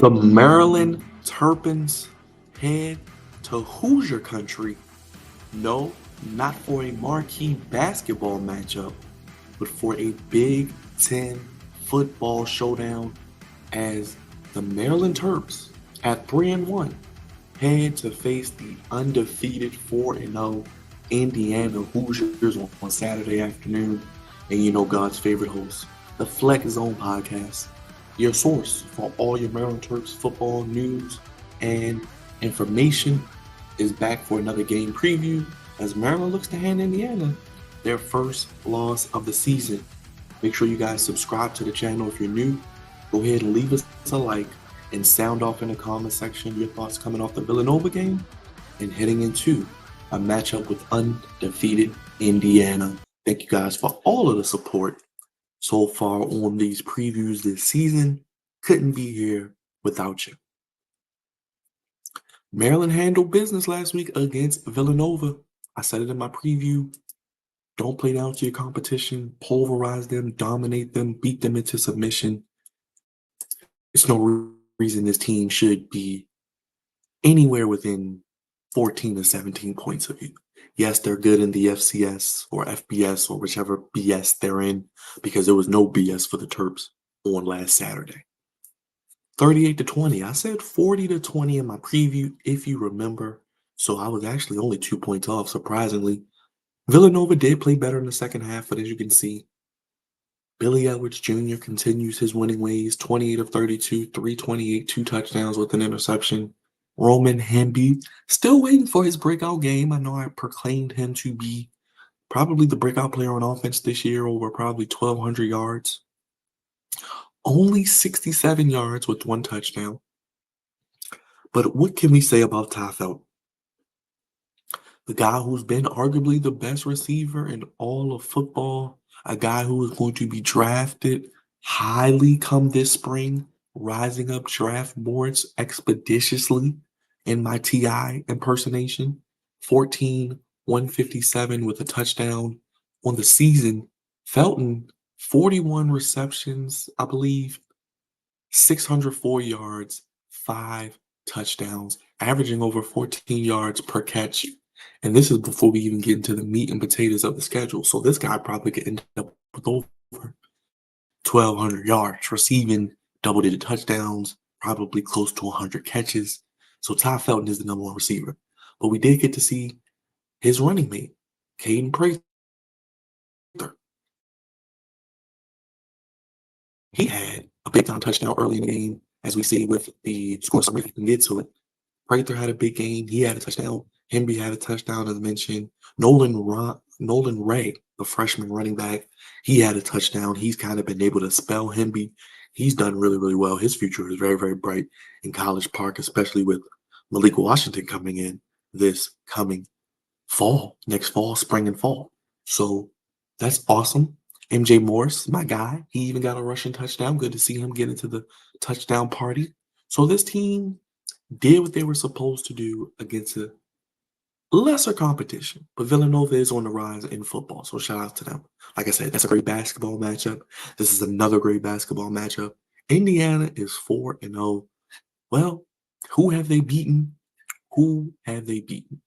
The Maryland Terrapins head to Hoosier country. No, not for a marquee basketball matchup, but for a Big Ten football showdown as the Maryland Terps at 3-1 head to face the undefeated 4-0 Indiana Hoosiers on Saturday afternoon. And you know God's favorite host, the Flex Zone Podcast, your source for all your Maryland Terps football news and information, is back for another game preview as Maryland looks to hand Indiana their first loss of the season. Make sure you guys subscribe to the channel if you're new. Go ahead and leave us a like and sound off in the comment section your thoughts coming off the Villanova game and heading into a matchup with undefeated Indiana. Thank you guys for all of the support so far on these previews this season. Couldn't be here without you. Maryland handled business last week against Villanova. I said it in my preview. Don't play down to your competition. Pulverize them, dominate them, beat them into submission. There's no reason this team should be anywhere within 14 to 17 points of you. Yes, they're good in the FCS or FBS or whichever BS they're in, because there was no BS for the Terps on last Saturday. 38-20. I said 40-20 in my preview, if you remember. So I was actually only 2 points off, surprisingly. Villanova did play better in the second half, but as you can see, Billy Edwards Jr. continues his winning ways. 28 of 32, 328, 2 touchdowns with an interception. Roman Hamby still waiting for his breakout game. I know I proclaimed him to be probably the breakout player on offense this year, over probably 1,200 yards. Only 67 yards with 1 touchdown. But what can we say about Ty Felton? The guy who's been arguably the best receiver in all of football, a guy who is going to be drafted highly come this spring, rising up draft boards expeditiously in my TI impersonation. 14, 157 with a touchdown on the season. Felton, 41 receptions, I believe, 604 yards, 5 touchdowns, averaging over 14 yards per catch. And this is before we even get into the meat and potatoes of the schedule. So this guy probably could end up with over 1,200 yards, receiving double-digit touchdowns, probably close to 100 catches. So Ty Felton is the number 1 receiver. But we did get to see his running mate, Caden Prather. He had a big-time touchdown early in the game, as we see with the score summary. We can get to it. Prather had a big game. He had a touchdown. Henry had a touchdown, as mentioned. Nolan Ray, the freshman running back, he had a touchdown. He's kind of been able to spell Henry. He's done really, really well. His future is very, very bright in College Park, especially with Malik Washington coming in this coming fall, next fall, spring and fall. So that's awesome. MJ Morris, my guy, he even got a rushing touchdown. Good to see him get into the touchdown party. So this team did what they were supposed to do against a lesser competition. But Villanova is on the rise in football, so shout out to them. Like I said, that's a great basketball matchup. This is another great basketball matchup. Indiana is 4-0. Well, who have they beaten? Who have they beaten?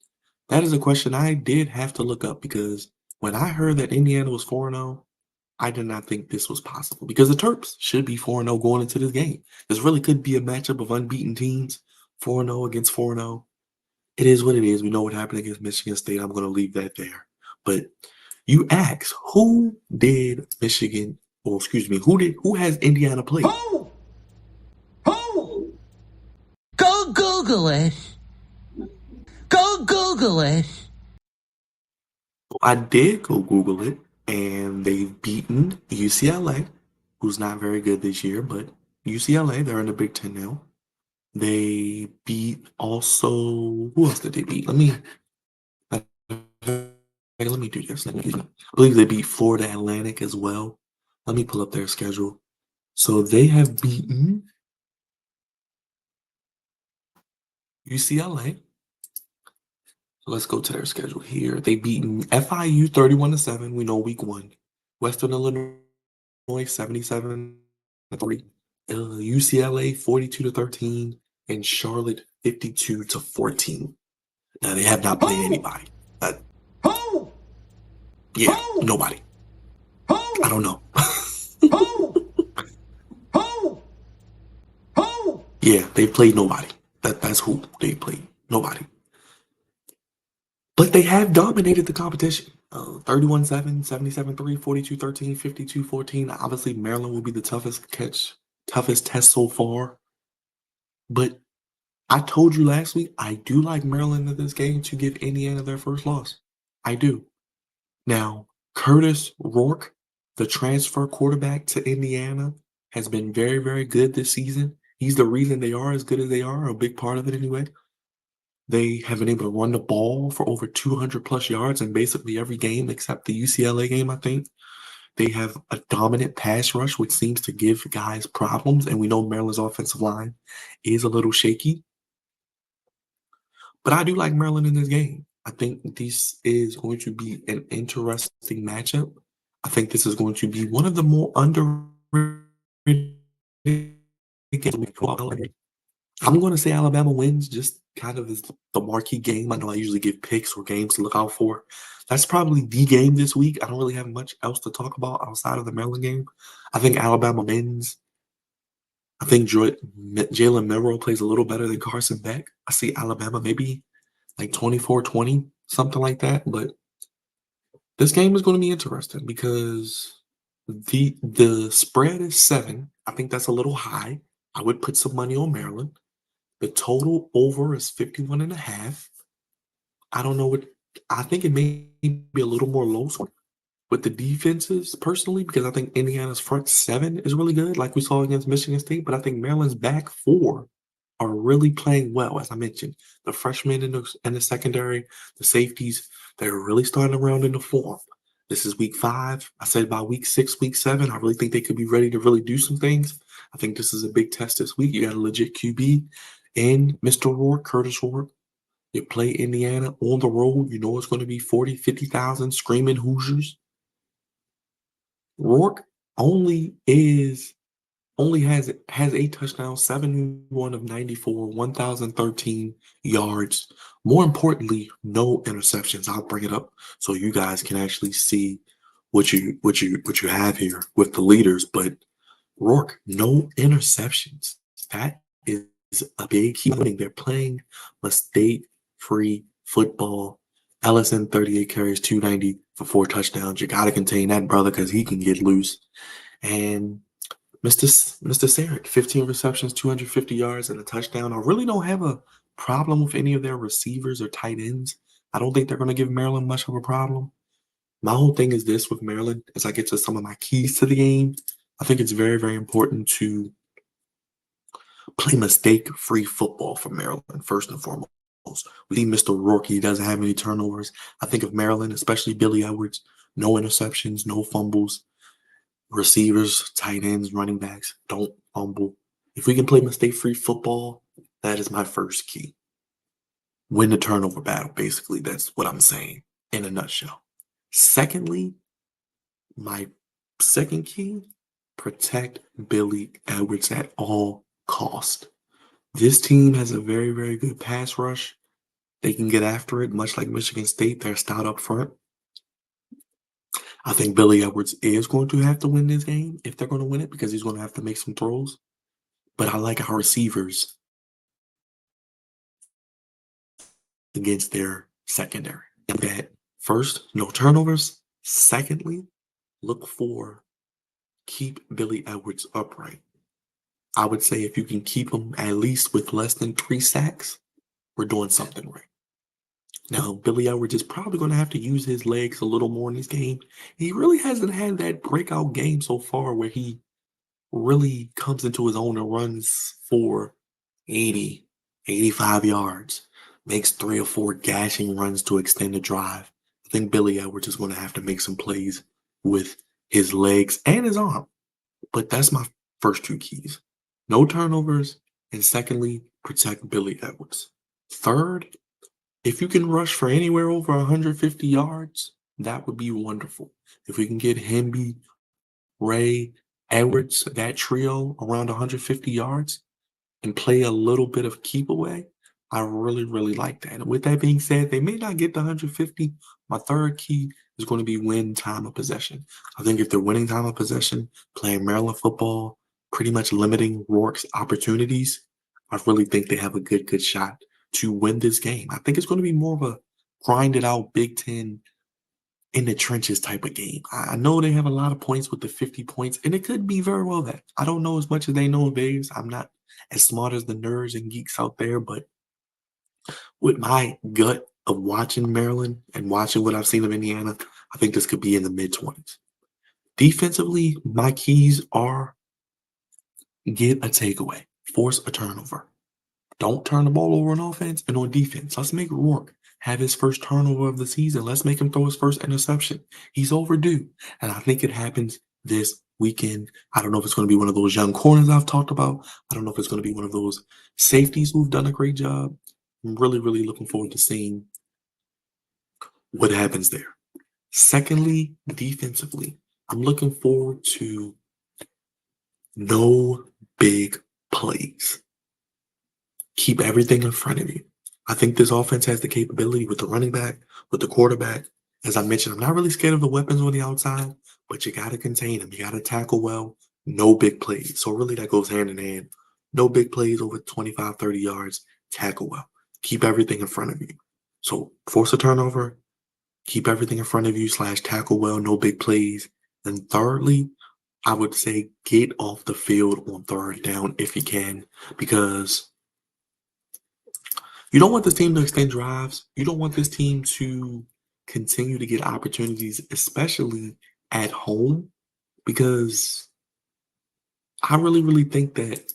That is a question I did have to look up, because when I heard that Indiana was 4-0, I did not think this was possible, because the Terps should be 4-0 going into this game. This really could be a matchup of unbeaten teams, 4-0 against 4-0. It is what it is. We know what happened against Michigan State. I'm going to leave that there. But you ask, who did Michigan, or excuse me, who has Indiana played? Who? Go Google it. Go Google it. I did go Google it, and they've beaten UCLA, who's not very good this year, but UCLA, they're in the Big Ten now. They beat also, who else did they beat? Let me do this. I believe they beat Florida Atlantic as well. Let me pull up their schedule. So they have beaten UCLA. Let's go to their schedule here. They beaten FIU 31-7. We know week 1. Western Illinois 77-3. UCLA 42-13, and Charlotte 52-14. Now they have not played anybody. Yeah, nobody. I don't know. Yeah, they played nobody. That's who they played. Nobody. But they have dominated the competition. 31-7, 77-3, 42-13, 52-14. Obviously, Maryland will be the toughest test so far. But I told you last week, I do like Maryland in this game to give Indiana their first loss. I do. Now, Curtis Rourke, the transfer quarterback to Indiana, has been very, very good this season. He's the reason they are as good as they are, a big part of it anyway. They have been able to run the ball for over 200 plus yards in basically every game except the UCLA game, I think. They have a dominant pass rush, which seems to give guys problems. And we know Maryland's offensive line is a little shaky. But I do like Maryland in this game. I think this is going to be an interesting matchup. I think this is going to be one of the more underrated games. I'm going to say Alabama wins just kind of as the marquee game. I know I usually give picks or games to look out for. That's probably the game this week. I don't really have much else to talk about outside of the Maryland game. I think Alabama wins. I think Jalen Milroe plays a little better than Carson Beck. I see Alabama maybe like 24-20, something like that. But this game is going to be interesting because the spread is 7. I think that's a little high. I would put some money on Maryland. The total over is 51.5. I don't know what I think it may be a little more low with the defenses personally, because I think Indiana's front 7 is really good, like we saw against Michigan State. But I think Maryland's back 4 are really playing well. As I mentioned, the freshmen in the secondary, the safeties, they're really starting to round into form. This is week 5. I said by week 6, week 7, I really think they could be ready to really do some things. I think this is a big test this week. You got a legit QB and Mr. Rourke, Curtis Rourke. You play Indiana on the road. You know it's going to be 40, 50,000 screaming Hoosiers. Rourke only has 8 touchdowns, 71 of 94, 1,013 yards. More importantly, no interceptions. I'll bring it up so you guys can actually see what you have here with the leaders. But Rourke, no interceptions. That is a big key. They're playing mistake-free football. Ellison, 38 carries, 290 for 4 touchdowns. You got to contain that brother because he can get loose. And Mr. Sarek, 15 receptions, 250 yards, and a touchdown. I really don't have a problem with any of their receivers or tight ends. I don't think they're going to give Maryland much of a problem. My whole thing is this with Maryland, as I get to some of my keys to the game, I think it's very, very important to play mistake-free football for Maryland, first and foremost. We see Mr. Rourke, he doesn't have any turnovers. I think of Maryland, especially Billy Edwards, no interceptions, no fumbles. Receivers, tight ends, running backs, don't fumble. If we can play mistake-free football, that is my first key. Win the turnover battle, basically. That's what I'm saying in a nutshell. Secondly, my second key, protect Billy Edwards at all cost. This team has a very, very good pass rush. They can get after it, much like Michigan State. They're stout up front. I think Billy Edwards is going to have to win this game if they're going to win it because he's going to have to make some throws. But I like our receivers against their secondary. And that first, no turnovers. Secondly, look for keep Billy Edwards upright. I would say if you can keep him at least with less than 3 sacks, we're doing something right. Now, Billy Edwards is probably going to have to use his legs a little more in this game. He really hasn't had that breakout game so far where he really comes into his own and runs for 80, 85 yards, makes 3 or 4 gashing runs to extend the drive. I think Billy Edwards is going to have to make some plays with his legs and his arm. But that's my first 2 keys. No turnovers. And secondly, protect Billy Edwards. Third, if you can rush for anywhere over 150 yards, that would be wonderful. If we can get Hemby, Ray, Edwards, that trio around 150 yards, and play a little bit of keep away, I really, really like that. And with that being said, they may not get the 150. My third key is going to be win time of possession. I think if they're winning time of possession, playing Maryland football, pretty much limiting Rourke's opportunities, I really think they have a good shot to win this game. I think it's going to be more of a grinded out Big Ten in the trenches type of game. I know they have a lot of points with the 50 points, and it could be very well that. I don't know as much as they know in Vegas. I'm not as smart as the nerds and geeks out there, but with my gut of watching Maryland and watching what I've seen of Indiana, I think this could be in the mid 20s. Defensively, my keys are get a takeaway, force a turnover. Don't turn the ball over on offense and on defense. Let's make Rourke have his first turnover of the season. Let's make him throw his first interception. He's overdue. And I think it happens this weekend. I don't know if it's going to be one of those young corners I've talked about. I don't know if it's going to be one of those safeties who've done a great job. I'm really, really looking forward to seeing what happens there. Secondly, defensively, I'm looking forward to no big plays. Keep everything in front of you. I think this offense has the capability with the running back, with the quarterback. As I mentioned, I'm not really scared of the weapons on the outside, but you got to contain them. You got to tackle well. No big plays. So really that goes hand in hand. No big plays over 25, 30 yards. Tackle well. Keep everything in front of you. So force a turnover. Keep everything in front of you / tackle well. No big plays. And thirdly, I would say get off the field on third down if you can, because you don't want this team to extend drives. You don't want this team to continue to get opportunities, especially at home, because I really, really think that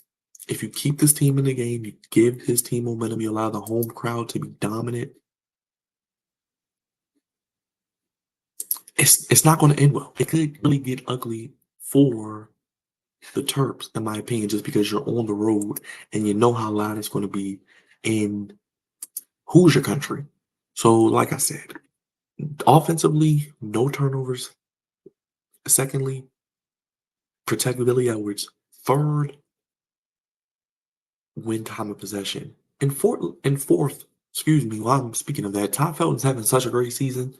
if you keep this team in the game, you give his team momentum, you allow the home crowd to be dominant, it's not going to end well. It could really get ugly for the Terps, in my opinion, just because you're on the road and you know how loud it's going to be in Hoosier country. So, like I said, offensively, no turnovers. Secondly, protect Billy Edwards. Third, win time of possession. And fourth, excuse me, while I'm speaking of that, Ty Felton's having such a great season.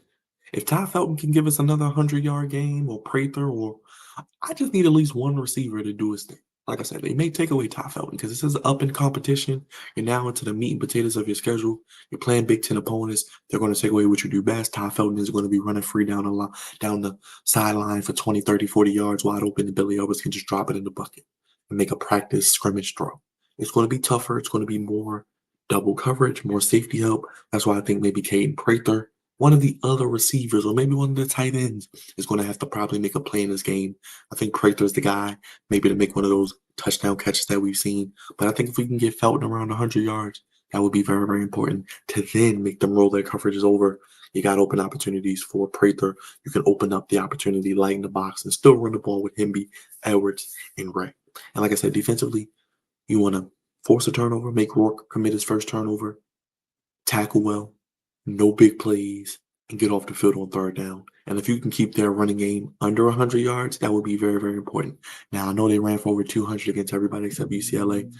If Ty Felton can give us another 100-yard game, or Prather, or I just need at least one receiver to do his thing. Like I said, they may take away Ty Felton because this is up in competition. You're now into the meat and potatoes of your schedule. You're playing Big Ten opponents. They're going to take away what you do best. Ty Felton is going to be running free down the sideline for 20, 30, 40 yards wide open, and Billy Elvis can just drop it in the bucket and make a practice scrimmage throw. It's going to be tougher. It's going to be more double coverage, more safety help. That's why I think maybe Caden Prather, one of the other receivers, or maybe one of the tight ends, is going to have to probably make a play in this game. I think Prather is the guy, maybe to make one of those touchdown catches that we've seen. But I think if we can get Felton around 100 yards, that would be very, very important to then make them roll their coverages over. You got open opportunities for Prather. You can open up the opportunity, lighten the box, and still run the ball with Hemby, Edwards, and Ray. And like I said, defensively, you want to force a turnover, make Rourke commit his first turnover, tackle well, no big plays, and get off the field on third down. And if you can keep their running game under 100 yards, that would be very, very important. Now, I know they ran for over 200 against everybody except UCLA.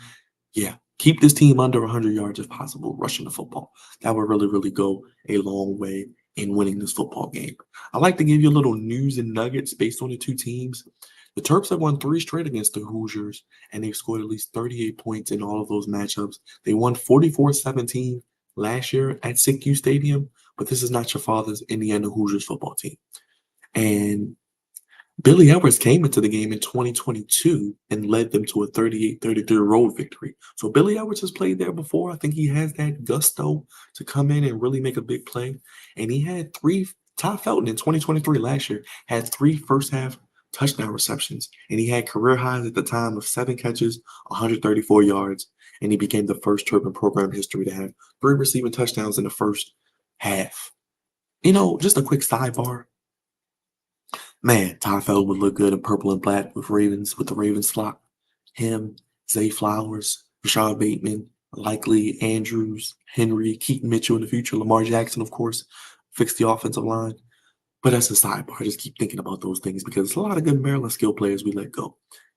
Yeah, keep this team under 100 yards if possible, rushing the football. That would really, really go a long way in winning this football game. I like to give you a little news and nuggets based on the two teams. The Terps have won 3 straight against the Hoosiers, and they've scored at least 38 points in all of those matchups. They won 44-17 last year at SECU Stadium, but this is not your father's Indiana Hoosiers football team. And Billy Edwards came into the game in 2022 and led them to a 38-33 road victory. So Billy Edwards has played there before. I think he has that gusto to come in and really make a big play. And he had 3, Ty Felton in 2023 last year, had 3 first-half touchdown receptions. And he had career highs at the time of 7 catches, 134 yards. And he became the first Terp in program history to have 3 receiving touchdowns in the first half. You know, just a quick sidebar. Man, Ty Felton would look good in purple and black with the Ravens flock. Him, Zay Flowers, Rashad Bateman, likely Andrews, Henry, Keaton Mitchell in the future, Lamar Jackson, of course, fix the offensive line. But that's a sidebar. I just keep thinking about those things because there's a lot of good Maryland skill players we let go.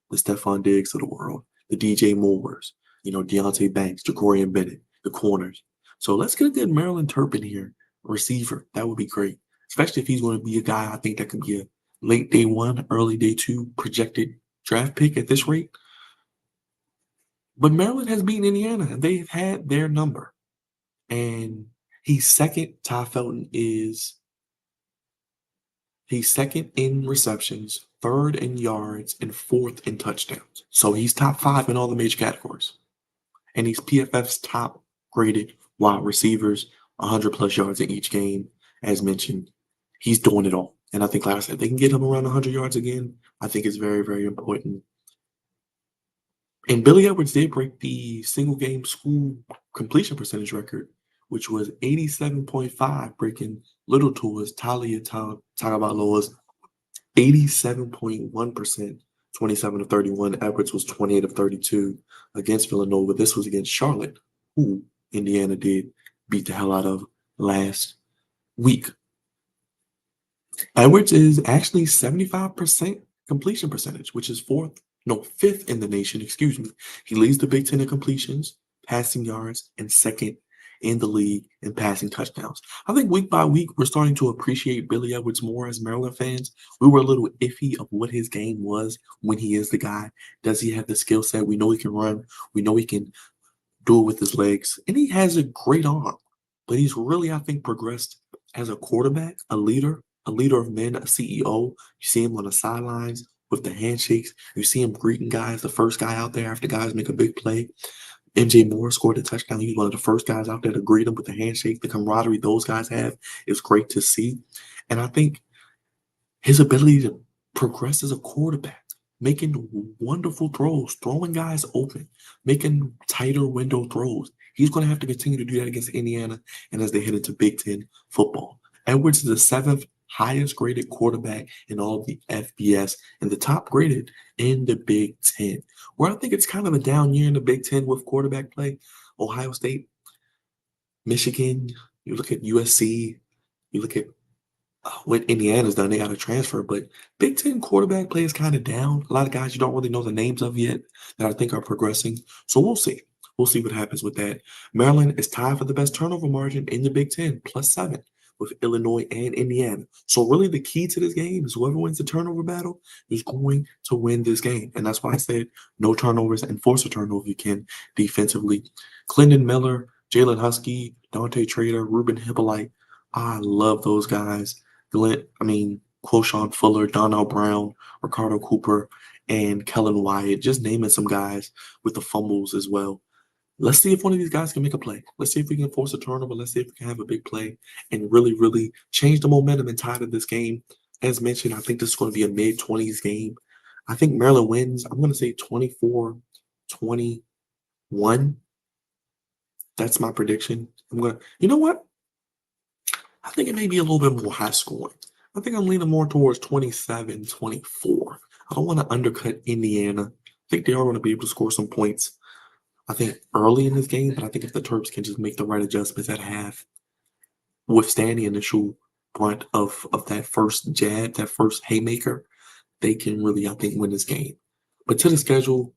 The Stephon Diggs of the world, the DJ Moores, Deontay Banks, Jacorian Bennett, the corners. So let's get a good Maryland Terp in here, receiver. That would be great, especially if he's going to be a guy I think that could be a late day one, early day two projected draft pick at this rate. But Maryland has beaten Indiana, and they've had their number. And he's second. Ty Felton is He's second in receptions, third in yards, and fourth in touchdowns. So he's top 5 in all the major categories. And he's PFF's top graded wide receivers, 100 plus yards in each game. As mentioned, he's doing it all. And I think, like I said, they can get him around 100 yards again. I think it's very, very important. And Billy Edwards did break the single game school completion percentage record, which was 87.5, breaking Little Tours, Talia Tagovailoa's 87.1%, 27 of 31. Edwards was 28 of 32 against Villanova. This was against Charlotte, who Indiana did beat the hell out of last week. Edwards is actually 75% completion percentage, which is fifth in the nation, excuse me. He leads the Big Ten in completions, passing yards, and second in the league in passing touchdowns. I think week by week, we're starting to appreciate Billy Edwards more as Maryland fans. We were a little iffy of what his game was when he is the guy. Does he have the skill set? We know he can run. We know he can do it with his legs. And he has a great arm. But he's really, I think, progressed as a quarterback, a leader of men, a CEO. You see him on the sidelines with the handshakes. You see him greeting guys, the first guy out there after guys make a big play. MJ Moore scored a touchdown. He's one of the first guys out there to greet him with the handshake. The camaraderie those guys have is great to see. And I think his ability to progress as a quarterback, making wonderful throws, throwing guys open, making tighter window throws. He's going to have to continue to do that against Indiana and as they head into Big Ten football. Edwards is the 7th highest graded quarterback in all of the FBS and the top graded in the Big Ten. Where I think it's kind of a down year in the Big Ten with quarterback play. Ohio State, Michigan, you look at USC, you look at what Indiana's done, they got to transfer. But Big Ten quarterback play is kind of down. A lot of guys you don't really know the names of yet that I think are progressing. So we'll see. We'll see what happens with that. Maryland is tied for the best turnover margin in the Big Ten, +7 with Illinois and Indiana. So really the key to this game is whoever wins the turnover battle is going to win this game. And that's why I said no turnovers and force a turnover if you can defensively. Clinton Miller, Jalen Husky, Dante Trader, Ruben Hippolyte. I love those guys. Quoshawn Fuller, Donnell Brown, Ricardo Cooper, and Kellen Wyatt. Just naming some guys with the fumbles as well. Let's see if one of these guys can make a play. Let's see if we can force a turnover. Let's see if we can have a big play and really, really change the momentum and tide of this game. As mentioned, I think this is going to be a mid-20s game. I think Maryland wins. I'm going to say 24-21. That's my prediction. You know what? I think it may be a little bit more high scoring. I think I'm leaning more towards 27-24. I don't want to undercut Indiana. I think they are going to be able to score some points, I think, early in this game, but I think if the Terps can just make the right adjustments at half, withstand the initial brunt of that first jab, that first haymaker, they can really, I think, win this game. But to the schedule,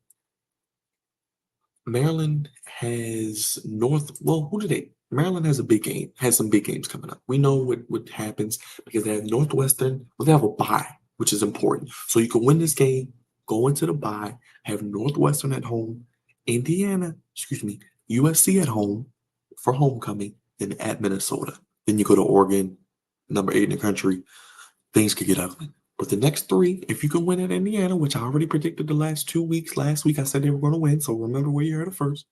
Maryland has Maryland has a big game, has some big games coming up. We know what happens because they have Northwestern, they have a bye, which is important. So you can win this game, go into the bye, have Northwestern at home, USC at home for homecoming, then at Minnesota. Then you go to Oregon, number 8 in the country. Things could get ugly. But the next 3, if you can win at Indiana, which I already predicted the last 2 weeks, last week I said they were going to win, so remember where you heard it first.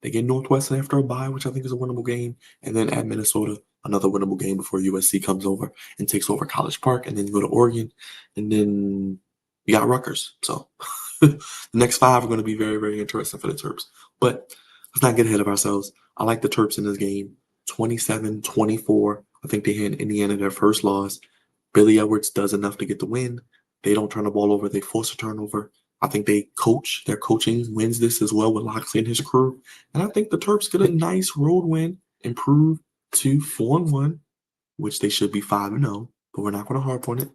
They get Northwestern after a bye, which I think is a winnable game, and then at Minnesota, another winnable game before USC comes over and takes over College Park, and then you go to Oregon, and then you got Rutgers. So the next 5 are going to be very, very interesting for the Terps. But let's not get ahead of ourselves. I like the Terps in this game, 27-24. I think they hand Indiana their first loss. Billy Edwards does enough to get the win. They don't turn the ball over. They force a turnover. I think they coach. Their coaching wins this as well with Loxley and his crew. And I think the Terps get a nice road win, improve to 4-1, which they should be 5-0. but we're not going to harp on it.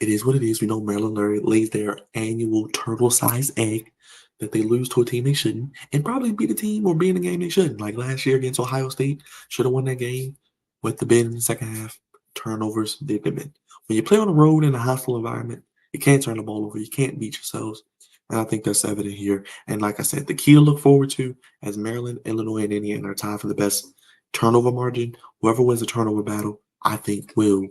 It is what it is. We know Maryland lays their annual turtle-sized egg that they lose to a team they shouldn't, and probably beat a team or be in a game they shouldn't. Like last year against Ohio State, should have won that game with the bid in the second half. Turnovers did them in. When you play on the road in a hostile environment, you can't turn the ball over. You can't beat yourselves. And I think that's evident here. And like I said, the key to look forward to as Maryland, Illinois, and Indiana are tied for the best turnover margin. Whoever wins the turnover battle, I think will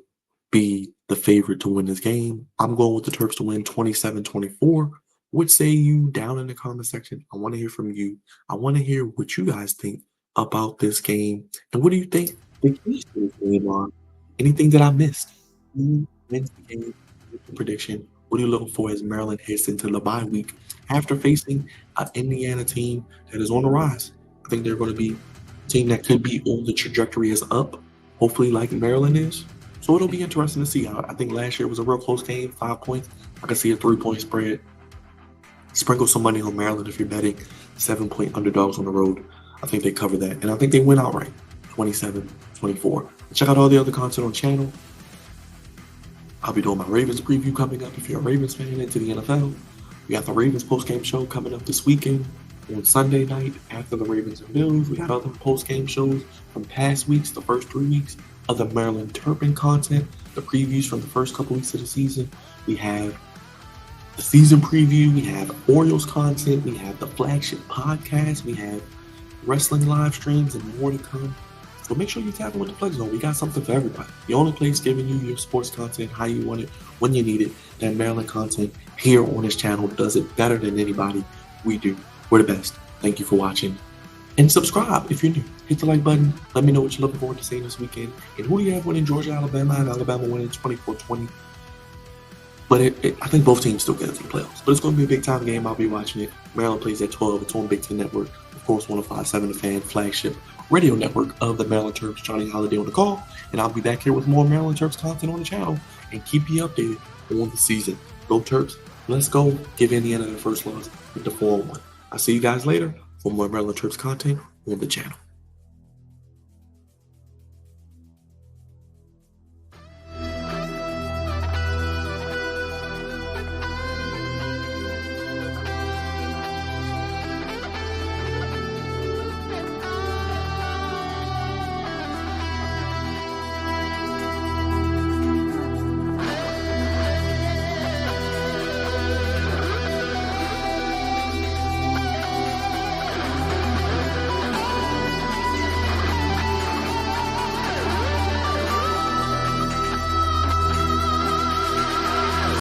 be the favorite to win this game. I'm going with the Terps to win 27-24. What say you down in the comment section? I want to hear from you. I want to hear what you guys think about this game. And what do you think the keys to this game are? Anything that I missed? Who wins the game? What's your prediction? What are you looking for as Maryland heads into the bye week after facing an Indiana team that is on the rise? I think they're going to be a team that could be on the trajectory as up, hopefully like Maryland is. So it'll be interesting to see. I think last year was a real close game, 5 points. I can see a 3-point spread. Sprinkle some money on Maryland if you're betting 7-point underdogs on the road. I think they cover that. And I think they win outright, 27-24. Check out all the other content on the channel. I'll be doing my Ravens preview coming up if you're a Ravens fan into the NFL. We got the Ravens postgame show coming up this weekend on Sunday night after the Ravens and Bills. We got other postgame shows from past weeks, the first 3 weeks of the Maryland Terrapins content, the previews from the first couple weeks of the season. We have the season preview. We have Orioles content. We have the flagship podcast. We have wrestling live streams and more to come. So make sure you tap in with the Flex Zone. We got something for everybody. The only place giving you your sports content, how you want it, when you need it. That Maryland content here on this channel does it better than anybody. We do. We're the best. Thank you for watching. And subscribe if you're new. Hit the like button. Let me know what you're looking forward to seeing this weekend. And who do you have winning Georgia, Alabama? I have Alabama winning 24-20. But I think both teams still get into the playoffs. But it's going to be a big-time game. I'll be watching it. Maryland plays at 12. It's on Big Ten Network. Of course, 105.7 The Fan, flagship radio network of the Maryland Terps. Johnny Holiday on the call. And I'll be back here with more Maryland Terps content on the channel and keep you updated on the season. Go Terps. Let's go. Give Indiana their first loss with the 4-1. I'll see you guys later for more Maryland Terps content on the channel.